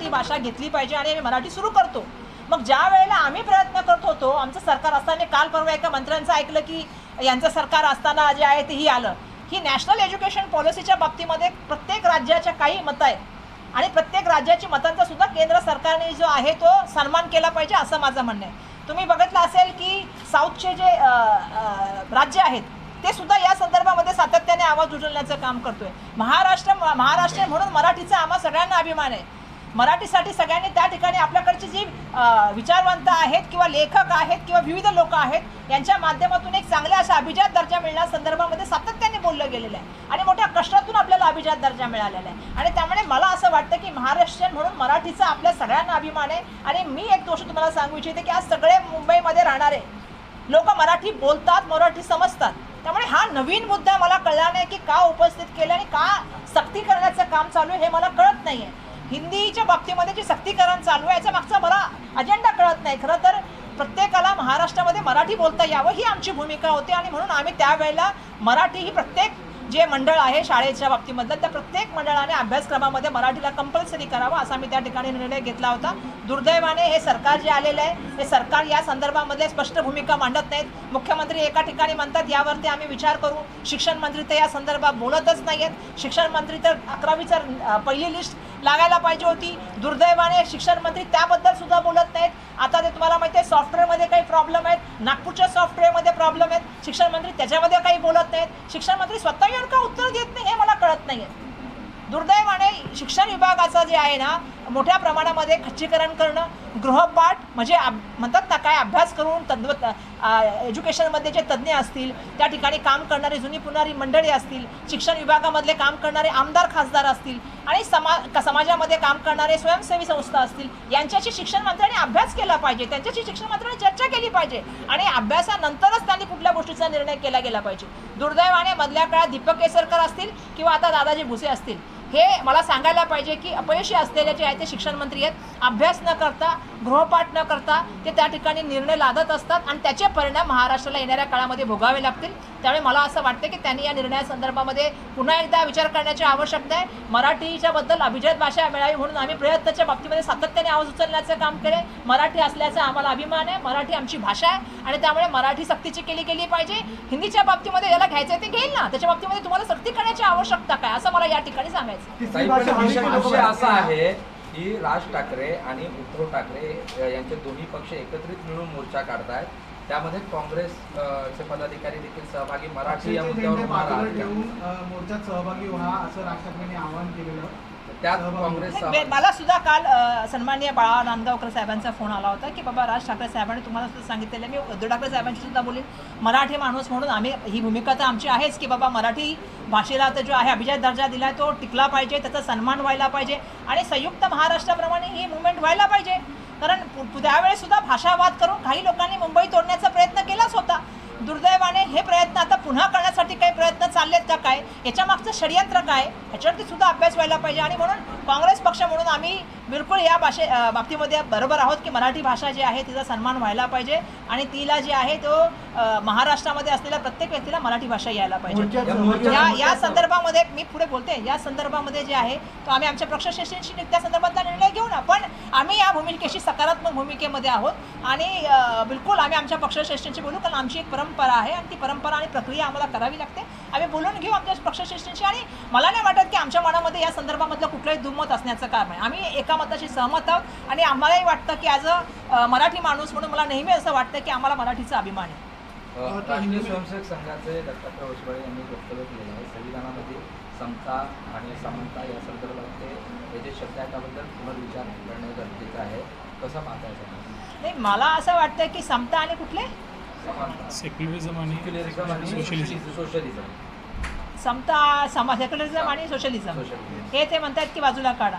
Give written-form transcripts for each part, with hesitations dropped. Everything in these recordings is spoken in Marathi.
मराठी भाषा घेतली पाहिजे आणि आम्ही मराठी सुरू करतो. मग ज्या वेळेला आम्ही प्रयत्न करत होतो, आमचं सरकार असताना, काल परवा एका मंत्र्यांचं ऐकलं की यांचं सरकार असताना जे आहे तेही आलं की नॅशनल एज्युकेशन पॉलिसीच्या बाबतीमध्ये प्रत्येक राज्याच्या काही मतं आहेत आणि प्रत्येक राज्याची मतांचा सुद्धा केंद्र सरकारने जो आहे तो सन्मान केला पाहिजे असं माझं म्हणणं आहे. तुम्ही बघितलं असेल की साऊथचे जे राज्य आहेत ते सुद्धा या संदर्भामध्ये सातत्याने आवाज उचलण्याचं काम करतोय. महाराष्ट्र म्हणून मराठीचा आम्हा सगळ्यांना अभिमान आहे. मराठीसाठी सगळ्यांनी त्या ठिकाणी आपल्याकडची जी विचारवंत आहेत किंवा लेखक आहेत किंवा विविध लोक आहेत यांच्या माध्यमातून एक चांगला असा अभिजात दर्जा मिळण्या संदर्भामध्ये सातत्याने बोललं गेलेलं आहे आणि मोठ्या कष्टातून आपल्याला अभिजात दर्जा मिळालेला आहे. आणि त्यामुळे मला असं वाटतं की महाराष्ट्रीयन म्हणून मराठीचा आपल्या सगळ्यांना अभिमान आहे. आणि मी एक गोष्ट तुम्हाला सांगू इच्छिते की आज सगळे मुंबईमध्ये राहणारे लोक मराठी बोलतात, मराठी समजतात. त्यामुळे हा नवीन मुद्दा मला कळला नाही की का उपस्थित केला आणि का सक्ती करण्याचं काम चालू आहे हे मला कळत नाही आहे. हिंदीच्या बाबतीमध्ये जी सक्तीकरण चालू आहे याचा मागचा मला अजेंडा कळत नाही. खरं तर प्रत्येकाला महाराष्ट्रामध्ये मराठी बोलता यावं ही आमची भूमिका होती आणि म्हणून आम्ही त्यावेळेला मराठी ही प्रत्येक जे मंडळ आहे शाळेच्या बाबतीमधलं त्या प्रत्येक मंडळाने अभ्यासक्रमामध्ये मराठीला कंपल्सरी करावं असा मी त्या ठिकाणी निर्णय घेतला होता. दुर्दैवाने हे सरकार जे आलेलं आहे हे सरकार या संदर्भामध्ये स्पष्ट भूमिका मांडत नाहीत. मुख्यमंत्री एका ठिकाणी म्हणतात यावरती आम्ही विचार करू, शिक्षण मंत्री तर या संदर्भात बोलतच नाही आहेत. शिक्षण मंत्री तर 11वीचं पहिली लिस्ट लागायला पाहिजे होती. दुर्दैवाने शिक्षण मंत्री त्याबद्दल सुद्धा बोलत नाहीत. आता ते तुम्हाला माहिती आहे सॉफ्टवेअरमध्ये काही प्रॉब्लेम आहेत, नागपूरच्या सॉफ्टवेअरमध्ये प्रॉब्लेम आहेत, शिक्षण मंत्री त्याच्यामध्ये काही बोलत नाहीत. शिक्षण मंत्री स्वतः येऊन का उत्तर देत नाही हे मला कळत नाही आहे. दुर्दैवाने शिक्षण विभागाचं जे आहे ना मोठ्या प्रमाणामध्ये खच्चीकरण करणं, गृहपाठ म्हणजे म्हणतात ना काय अभ्यास करून एज्युकेशनमध्ये जे तज्ज्ञ असतील त्या ठिकाणी काम करणारी जुनी पुणारी मंडळी असतील, शिक्षण विभागामधले काम करणारे आमदार खासदार असतील आणि समाजामध्ये काम करणारे स्वयंसेवी संस्था असतील यांच्याशी शिक्षण मंत्र्यांनी अभ्यास केला पाहिजे, त्यांच्याशी शिक्षण मंत्र्यांनी चर्चा केली पाहिजे आणि अभ्यासानंतरच त्यांनी कुठल्या गोष्टीचा निर्णय केला गेला पाहिजे. दुर्दैवाने मधल्या काळात दीपक केसरकर असतील किंवा आता दादाजी भुसे असतील हे मला सांगायला पाहिजे की अपयशी असलेले जे आहे ते शिक्षण मंत्री आहेत. अभ्यास न करता, गृहपाठ न करता ते त्या ठिकाणी निर्णय लादत असतात आणि त्याचे परिणाम महाराष्ट्राला येणाऱ्या काळामध्ये भोगावे लागतील. त्यामुळे मला असं वाटतं की त्यांनी या निर्णयासंदर्भामध्ये पुन्हा एकदा विचार करण्याची आवश्यकता आहे. मराठीच्याबद्दल अभिजात भाषा मिळावी म्हणून आम्ही प्रयत्नाच्या बाबतीमध्ये सातत्याने आवाज उचलण्याचं काम केले. मराठी असल्याचा आम्हाला अभिमान आहे. मराठी आमची भाषा आहे आणि त्यामुळे मराठी सक्तीची केली गेली पाहिजे. हिंदीच्या बाबतीमध्ये याला घ्यायचं ते घेईल ना, त्याच्या बाबतीमध्ये तुम्हाला सक्ती करण्याची आवश्यकता काय असं मला या ठिकाणी सांगायचं. विषय असा आहे की राज ठाकरे आणि उद्धव ठाकरे यांचे दोन्ही पक्ष एकत्रित मिळून मोर्चा काढतायत. त्यामध्ये काँग्रेसचे पदाधिकारी देखील सहभागी मराठी या मुद्द्यावर मोर्चात सहभागी व्हा असं राज ठाकरेंनी आवाहन केलेलं. त्यात काँग्रेस मला सुद्धा काल सन्माननीय बाळा नांदगावकर साहेबांचा फोन आला होता की बाबा राज ठाकरे साहेबांनी तुम्हाला सुद्धा सांगितलेलं, मी उद्धव ठाकरे साहेबांशी सुद्धा बोलेन. मराठी माणूस म्हणून आम्ही ही भूमिका तर आमची आहेच की बाबा मराठी भाषेला तर जो आहे अभिजात दर्जा दिला आहे तो टिकला पाहिजे, त्याचा सन्मान व्हायला पाहिजे आणि संयुक्त महाराष्ट्राप्रमाणे ही मुवमेंट व्हायला पाहिजे. कारण त्यावेळेस सुद्धा भाषावाद करून काही लोकांनी मुंबई तोडण्याचा प्रयत्न केलाच होता. दुर्दैवाने हे प्रयत्न आता पुन्हा करण्यासाठी काही प्रयत्न चाललेत का काय, याच्या मागचं षडयंत्र काय ह्याच्यावरती सुद्धा अभ्यास व्हायला पाहिजे. आणि म्हणून काँग्रेस पक्ष म्हणून आम्ही बिलकुल या बाबतीमध्ये बरोबर आहोत की मराठी भाषा जी आहे तिचा सन्मान व्हायला पाहिजे आणि तिला जे आहे तो महाराष्ट्रामध्ये असलेल्या प्रत्येक व्यक्तीला मराठी भाषा यायला पाहिजे. या संदर्भामध्ये मी पुढे बोलते, या संदर्भामध्ये जे आहे तो आम्ही आमच्या पक्षश्रेष्ठींशी त्या संदर्भातला निर्णय घेऊ ना, पण आम्ही या भूमिकेशी सकारात्मक भूमिकेमध्ये आहोत आणि बिलकुल आम्ही आमच्या पक्षश्रेष्ठींशी बोलू. कारण आमची एक परंपरा आहे आणि ती परंपरा आणि प्रक्रिया आम्हाला करावी लागते. आम्ही बोलून घेऊ आमच्या पक्षश्रेष्ठींशी आणि मला नाही वाटत की आमच्या मनामध्ये या संदर्भामधलं कुठलंही दुमत असण्याचं कारण आहे. आम्ही एका मताशी सहमत आहोत आणि आम्हालाही वाटतं की ॲज अ मराठी माणूस म्हणून मला नेहमी असं वाटतं की आम्हाला मराठीचा अभिमान आहे. राष्ट्रीय स्वयंसेवक संघाचे दत्तात्रय होसबळे यांनी वक्तव्य केलेलं आहे. संविधानामध्ये समता आणि समानता या संदर्भात ते जे शब्द आहेत त्याबद्दल पुनर्विचार करणे गरजेचं आहे. कसं पाहतायचं? नाही, मला असं वाटतं की समता आणि कुठले सेक्युलरिझम आणि सोशलिझम समता सेक्युलरिझम आणि सोशलिझम हे ते म्हणतात की बाजूला काढा.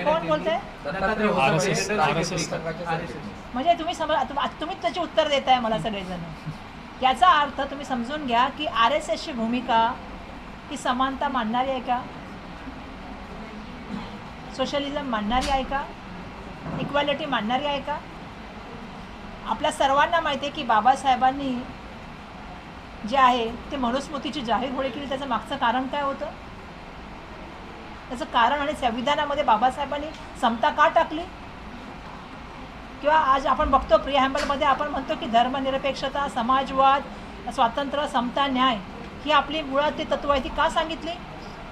कोण बोलतंय? म्हणजे तुम्ही त्याचे उत्तर देताय मला सगळेजण. याचा अर्थ तुम्ही समजून घ्या की RSSची भूमिका ही समानता मानणारी आहे का, सोशलिझम मानणारी आहे का, इक्वॅलिटी मानणारी आहे का? आपल्या सर्वांना माहिती आहे की बाबासाहेबांनी जे आहे ते मनुस्मृतीची जाहीर होळी केली. त्याचं मागचं कारण काय होतं? त्याचं कारण आणि संविधानामध्ये बाबासाहेबांनी समता का टाकली? किंवा आज आपण बघतो प्रिॲम्बलमध्ये आपण म्हणतो की धर्मनिरपेक्षता, समाजवाद, स्वातंत्र्य, समता, न्याय ही आपली मुळात ती तत्त्व आहे. ती का सांगितली?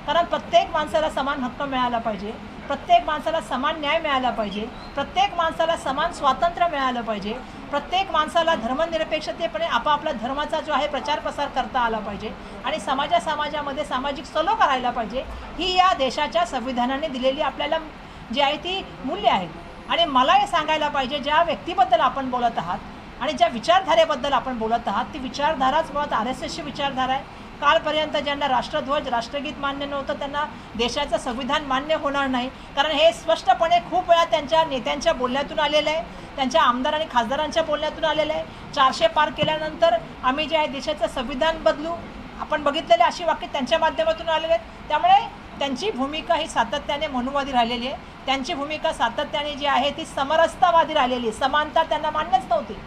कारण प्रत्येक माणसाला समान हक्क मिळाला पाहिजे, प्रत्येक माणसाला समान न्याय मिळाला पाहिजे, प्रत्येक माणसाला समान स्वातंत्र्य मिळालं पाहिजे, प्रत्येक माणसाला धर्मनिरपेक्षतेपणे आपापल्या धर्माचा जो आहे प्रचार प्रसार करता आला पाहिजे आणि समाजामध्ये सामाजिक सलोखा राहिला पाहिजे. ही या देशाच्या संविधानाने दिलेली आपल्याला जी आहे ती मूल्य आहेत. आणि मला हे सांगायला पाहिजे, ज्या व्यक्तीबद्दल आपण बोलत आहात आणि ज्या विचारधारेबद्दल आपण बोलत आहात ती विचारधाराच मुळात RSSची विचारधारा आहे. कालपर्यंत ज्यांना राष्ट्रध्वज, राष्ट्रगीत मान्य नव्हतं त्यांना देशाचं संविधान मान्य होणार नाही. कारण हे स्पष्टपणे खूप वेळा त्यांच्या नेत्यांच्या बोलण्यातून आलेलं आहे, त्यांच्या आमदार आणि खासदारांच्या बोलण्यातून आलेलं आहे. 400 पार केल्यानंतर आम्ही जे आहे देशाचं संविधान बदलू, आपण बघितलेले अशी वाक्य त्यांच्या माध्यमातून आलेले आहेत. त्यामुळे त्यांची भूमिका ही सातत्याने मनुवादी राहिलेली आहे. त्यांची भूमिका सातत्याने जी आहे ती समरसतावादी राहिलेली आहे. समानता त्यांना मान्यच नव्हती.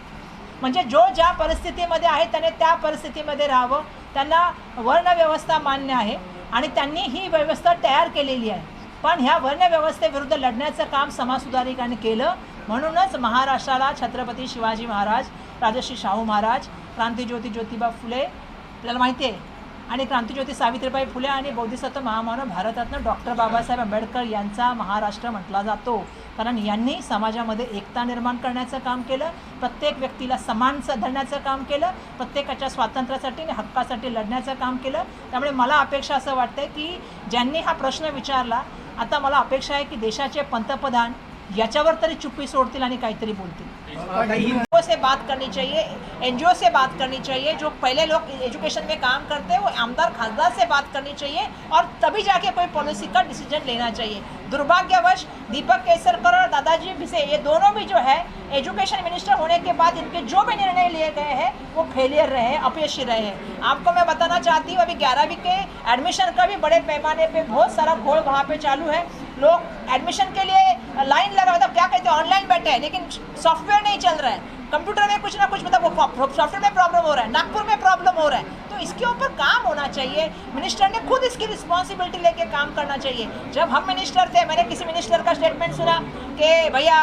म्हणजे जो ज्या परिस्थितीमध्ये आहे त्याने त्या परिस्थितीमध्ये राहावं. त्यांना वर्णव्यवस्था मान्य आहे आणि त्यांनी ही व्यवस्था तयार केलेली आहे. पण ह्या वर्णव्यवस्थेविरुद्ध लढण्याचं काम समाज सुधारकांनी केलं. म्हणूनच महाराष्ट्राला छत्रपती शिवाजी महाराज, राजर्षी शाहू महाराज, क्रांतिज्योती ज्योतिबा फुले आपल्याला माहिती आहे आणि क्रांतिज्योती सावित्रीबाई फुले आणि बोधिसत्व महामानव भारतरत्न डॉक्टर बाबासाहेब आंबेडकर यांचा महाराष्ट्र म्हटला जातो. कारण यांनी समाजामध्ये एकता निर्माण करण्याचं काम केलं, प्रत्येक व्यक्तीला समान धरण्याचं काम केलं, प्रत्येकाच्या स्वातंत्र्यासाठी आणि हक्कासाठी लढण्याचं काम केलं. त्यामुळे मला अपेक्षा असं वाटतं की ज्यांनी हा प्रश्न विचारला, आता मला अपेक्षा आहे की देशाचे पंतप्रधान याच्यावर तरी चुप्पी सोडतील आणि काहीतरी बोलतील. NGO से बात करनी चाहिए, NGO से बात करनी चाहिए. जो पहले लोग एजुकेशन में काम करते हैं वो आमदार खासदार से बात करनी चाहिए और तभी जाके कोई पॉलिसी का डिसीजन लेना चाहिए. दुर्भाग्यवश दीपक केसरकर और दादाजी भिसे ये दोनों भी जो है एजुकेशन मिनिस्टर होने के बाद इनके जो भी निर्णय लिए गए हैं वो फेलियर रहे हैं, अपयशी रहे हैं. आपको मैं बताना चाहती हूँ अभी 11वीं के एडमिशन का भी बड़े पैमाने पे बहुत सारा घोल वहाँ पे चालू है. लोग एडमिशन के लिए लाइन लगा, मतलब क्या कहते हैं ऑनलाइन बैठे हैं लेकिन सॉफ्टवेयर नहीं चल रहा है, कंप्यूटर में कुछ ना कुछ मतलब वो सॉफ्टवेयर में प्रॉब्लम हो रहा है, नागपुर में प्रॉब्लम हो रहा है. तो इसके ऊपर काम होना चाहिए. मिनिस्टर ने खुद इसकी रिस्पॉन्सिबिलिटी लेके काम करना चाहिए. जब हम मिनिस्टर थे, मैंने किसी मिनिस्टर का स्टेटमेंट सुना कि भैया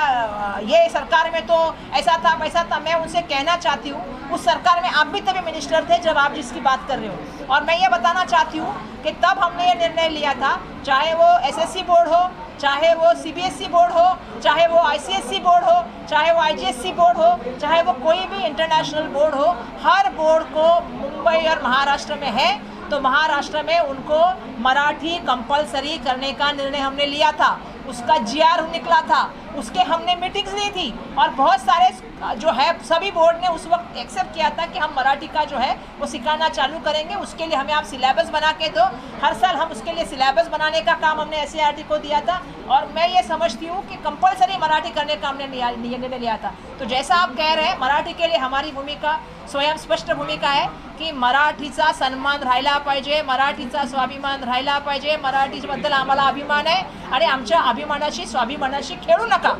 ये सरकार में तो ऐसा था वैसा था. मैं उनसे कहना चाहती हूँ उस सरकार में आप भी तभी मिनिस्टर थे जब आप जिसकी बात कर रहे हो. और मैं ये बताना चाहती हूँ कि तब हमने ये निर्णय लिया था, चाहे वो SSC बोर्ड हो, चाहे वो CBSE बोर्ड हो, चाहे वो ICSE बोर्ड हो, चाहे वो IGSC बोर्ड हो, चाहे वो कोई भी इंटरनेशनल बोर्ड हो, हर बोर्ड को मुंबई और महाराष्ट्र में है तो महाराष्ट्र में उनको मराठी कंपलसरी करने का निर्णय हमने लिया था. उसका GR निकला था, उसके हमने मीटिंग्स ली थी और बहुत सारे जो है सभी बोर्ड ने उस वक्त एक्सेप्ट किया था कि हम मराठी का जो है वो सिखाना चालू करेंगे. उसके लिए हमें आप सिलेबस बना के दो. हर साल हम उसके लिए सिलेबस बनाने का काम हमने SCERT को दिया था और मैं ये समझती हूँ कि कंपलसरी मराठी करने का हमने निर्णय लिया था. तो जैसा आप कह रहे हैं, मराठी के लिए हमारी भूमिका स्वयं स्पष्ट भूमिका आहे की मराठीचा सन्मान राहिला पाहिजे, मराठीचा स्वाभिमान राहिला पाहिजे. मराठीबद्दल आम्हाला अभिमान आहे आणि आमच्या अभिमानाशी स्वाभिमानाशी खेळू नका.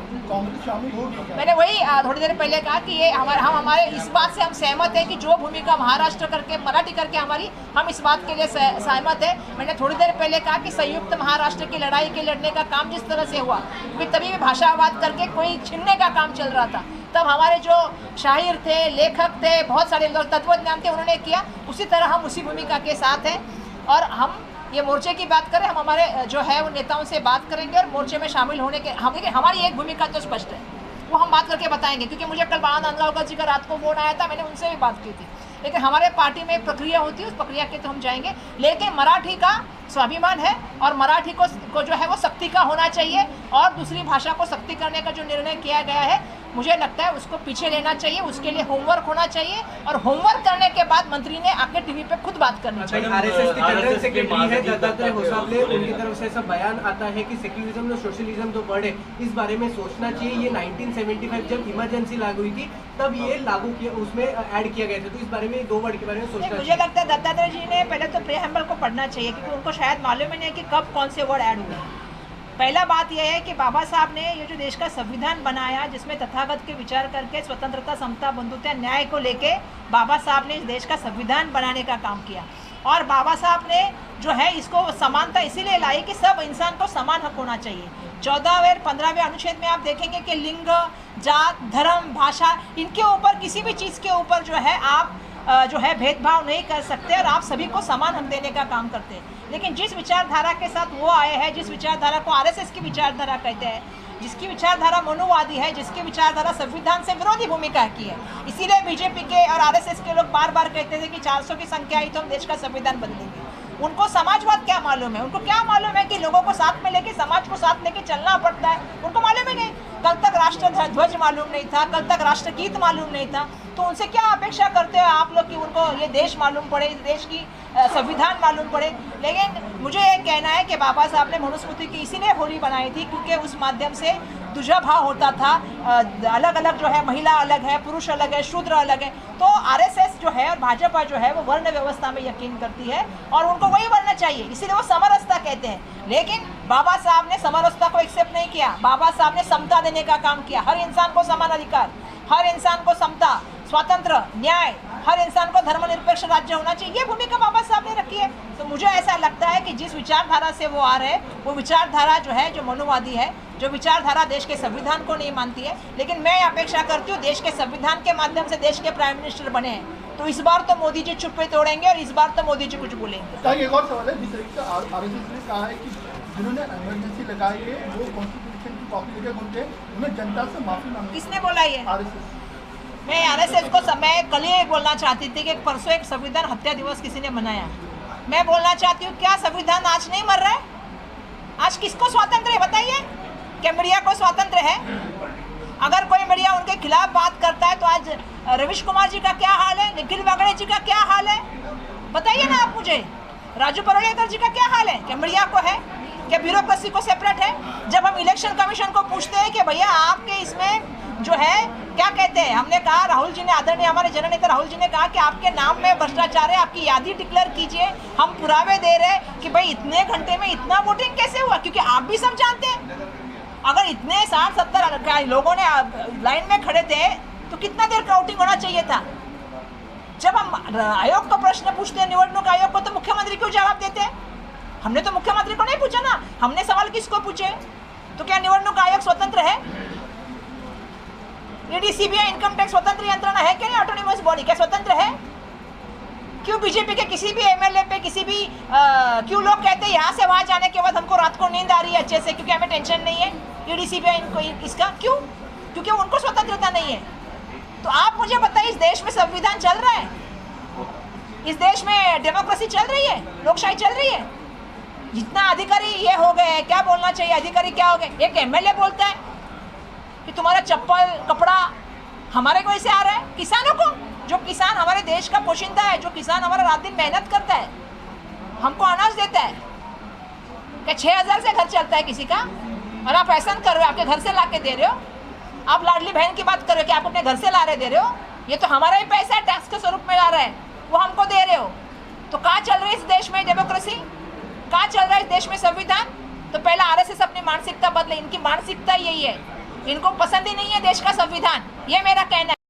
मैंने वही थोड़ी देर पहले कहा कि ये हम हमारे इस बात से हम सहमत हैं कि जो भूमिका महाराष्ट्र करके मराठी करके हमारी, हम इस बात के लिए सहमत है. मैंने थोड़ी देर पहले कहा कि संयुक्त महाराष्ट्र की लड़ाई के लड़ने का काम जिस तरह से हुआ, क्योंकि तभी भी भाषावाद करके कोई छीनने का काम चल रहा था, तब हमारे जो शायर थे, लेखक थे, बहुत सारे लोग तत्वज्ञान थे, उन्होंने किया. उसी तरह हम उसी भूमिका के साथ हैं और हम ये मोर्चे की बात करें, हम हमारे जो है वो नेताओं से बात करेंगे और मोर्चे में शामिल होने के हमारी एक भूमिका तो स्पष्ट है, वो हम बात करके बताएंगे. क्योंकि मुझे कल बाला नांदगांवकर जी का रात को फोन आया था, मैंने उनसे भी बात की थी. लेकिन हमारे पार्टी में एक प्रक्रिया होती है, उस प्रक्रिया के तो हम जाएंगे. लेकिन मराठी का स्वाभिमान है और मराठी को जो है वो शक्ति का होना चाहिए और दूसरी भाषा को शक्ति करने का जो निर्णय किया गया है, मुझे लगता है उसको पीछे लेना चाहिए. उसके लिए होमवर्क होना चाहिए और होमवर्क करने के बाद मंत्री ने आके टीवी पे खुद बात करनी चाहिए. RSS के जनरल सेक्रेटरी है दत्तात्रेय होसाबले, उनकी तरफ से सब बयान आता है कि सेक्युलरिज्म और सोशलिज्म जो वर्ड है इस बारे में सोचना चाहिए. ये 1975 जब इमरजेंसी लागू हुई थी तब ये लागू किया, उसमें ऐड किया गया था. तो इस बारे में 2 वर्ड के बारे में सोचना चाहिए. मुझे लगता है दत्तात्रेय जी ने पहले तो प्रीएम्बल को पढ़ना चाहिए क्योंकि उनको शायद मालूम ही नहीं है कि कब कौन से वर्ड ऐड हुए. पहला बात यह है कि बाबा साहब ने ये जो देश का संविधान बनाया, जिसमें तथागत के विचार करके स्वतंत्रता, समता, बंधुता, न्याय को लेके बाबा साहब ने इस देश का संविधान बनाने का काम किया. और बाबा साहब ने जो है इसको समानता इसीलिए लाई कि सब इंसान को समान हक होना चाहिए। 14वें और 15वें अनुच्छेद में आप देखेंगे कि लिंग, जात, धर्म, भाषा, इनके ऊपर किसी भी चीज़ के ऊपर जो है आप जो है भेदभाव नहीं कर सकते और आप सभी को समान हक देने का काम करते हैं। लेकिन जिस विचारधारा के साथ वो आए हैं, जिस विचारधारा को आरएसएस की विचारधारा कहते हैं, जिसकी विचारधारा मनुवादी है, जिसकी विचारधारा संविधान से विरोधी भूमिका की है, इसीलिए बीजेपी के और आरएसएस के लोग बार बार कहते थे कि 400 की संख्या आई तो हम देश का संविधान बदलेंगे। उनको समाजवाद क्या मालूम है? उनको क्या मालूम है कि लोगों को साथ में लेके, समाज को साथ लेके चलना पड़ता है? उनको मालूम ही नहीं। कल तक राष्ट्र ध्वज मालूम नहीं था, कल तक राष्ट्रगीत मालूम नहीं था, तो उनसे क्या अपेक्षा करते हो आप लोग कि उनको ये देश मालूम पड़े, इस देश की संविधान मालूम पड़े? लेकिन मुझे ये कहना है कि बाबा साहब ने मनुस्मृति की इसीलिए होली बनाई थी क्योंकि उस माध्यम से दूजा भाव होता था। अलग अलग जो है, महिला अलग है, पुरुष अलग है, शूद्र अलग है। तो आरएसएस जो है और भाजपा जो है वो वर्ण व्यवस्था में यकीन करती है और उनको वही वर्ण चाहिए, इसीलिए वो समरसता कहते हैं। लेकिन बाबा साहब ने समरसता को एक्सेप्ट नहीं किया। बाबा साहब ने समता देने का काम किया, हर इंसान को समान अधिकार, हर इंसान को समता, स्वतंत्र, न्याय, हर इंसान को धर्मनिरपेक्ष राज्य होना चाहिए, ये भूमिका बाबा साहब ने रखी है। तो मुझे ऐसा लगता है कि जिस विचारधारा से वो आ रहे हैं वो विचारधारा जो है, जो मनुवादी है, जो विचारधारा देश के संविधान को नहीं मानती है। लेकिन मैं अपेक्षा करती हूँ देश के संविधान के माध्यम से देश के प्राइम मिनिस्टर बने हैं, तो इस बार तो मोदी जी चुप्पे तोड़ेंगे और इस बार तो मोदी जी कुछ बोलेंगे। एक और सवाल है, जिस तरीके से आरएसएस ने कहा है कि जिन्होंने इमरजेंसी लगाई है वो कॉन्स्टिट्यूशन की कॉपी लेके घूमते हैं, उन्हें जनता से माफी मांगी। किसने बोला ये? आरएसएस। मैं आरएसएस को समय कल ही बोलना चाहती थी कि परसों एक संविधान हत्या दिवस किसी ने मनाया। मैं बोलना चाहती हूँ क्या संविधान आज नहीं मर रहा है? आज किसको स्वातंत्र है बताइए? क्या मीडिया को स्वातंत्र है? अगर कोई मीडिया उनके खिलाफ बात करता है तो आज रवीश कुमार जी का क्या हाल है, निखिल वागड़े जी का क्या हाल है, बताइए ना आप मुझे। राजू परोलेकर जी का क्या हाल है? क्या मीडिया को है? क्या ब्यूरोक्रेसी को सेपरेट है? जब हम इलेक्शन कमीशन को पूछते हैं कि भैया आपके इसमें जो है क्या कहते हैं, हमने कहा, राहुल जी ने, आदरणीय हमारे जननेता राहुल जी ने कहा कि आपके नाम में भ्रष्टाचार है, आपकी यादी डिक्लेयर कीजिए। हम पुरावे दे रहे हैं कि भाई इतने घंटे में इतना वोटिंग कैसे हुआ, क्योंकि आप भी सब जानते हैं अगर इतने 60-70 लोगों ने लाइन में खड़े थे तो कितना देर काउंटिंग होना चाहिए था। जब हम आयोग का प्रश्न पूछते हैं, निवडणूक आयोग को, तो मुख्यमंत्री क्यों जवाब देते हैं? हमने तो मुख्यमंत्री को नहीं पूछा ना, हमने सवाल किसको पूछे? तो क्या निवडणूक आयोग स्वतंत्र है? ईडी, सीबीआई, इनकम टैक्स स्वतंत्र यंत्रणा है क्या? नहीं, ऑटोनोमस बॉडी क्या स्वतंत्र है? क्यों बीजेपी के किसी भी एमएलए पे, किसी भी क्यों लोग कहते हैं यहाँ से वहाँ जाने के बाद हमको रात को नींद आ रही है अच्छे से क्योंकि हमें टेंशन नहीं है? ईडी, सीबीआई इनको इसका क्यों? क्योंकि उनको स्वतंत्रता नहीं है। तो आप मुझे बताइए, इस देश में संविधान चल रहा है? इस देश में डेमोक्रेसी चल रही है? लोकशाही चल रही है? जितना अधिकारी ये हो गए, क्या बोलना चाहिए, अधिकारी क्या हो गए? एक एमएलए बोलता है कि तुम्हारा चप्पल, कपड़ा हमारे को ऐसे आ रहा है। किसानों को, जो किसान हमारे देश का पोशिंदा है, जो किसान हमारा रात दिन मेहनत करता है, हमको अनाज देता है, क्या 6000 से घर चलता है किसी का? और आप ऐसा कर रहे हो, आपके घर से ला के दे रहे हो। आप लाडली बहन की बात कर रहे हो कि आप अपने घर से ला रहे दे रहे हो, ये तो हमारा ही पैसा है, टैक्स के स्वरूप में ला रहा है, वो हमको दे रहे हो। तो कहाँ चल रही है इस देश में डेमोक्रेसी? कहाँ चल रहा है इस देश में संविधान? तो पहला आरएसएस अपनी मानसिकता बदले। इनकी मानसिकता यही है, इनको पसंद ही नहीं है देश का संविधान, ये मेरा कहना है।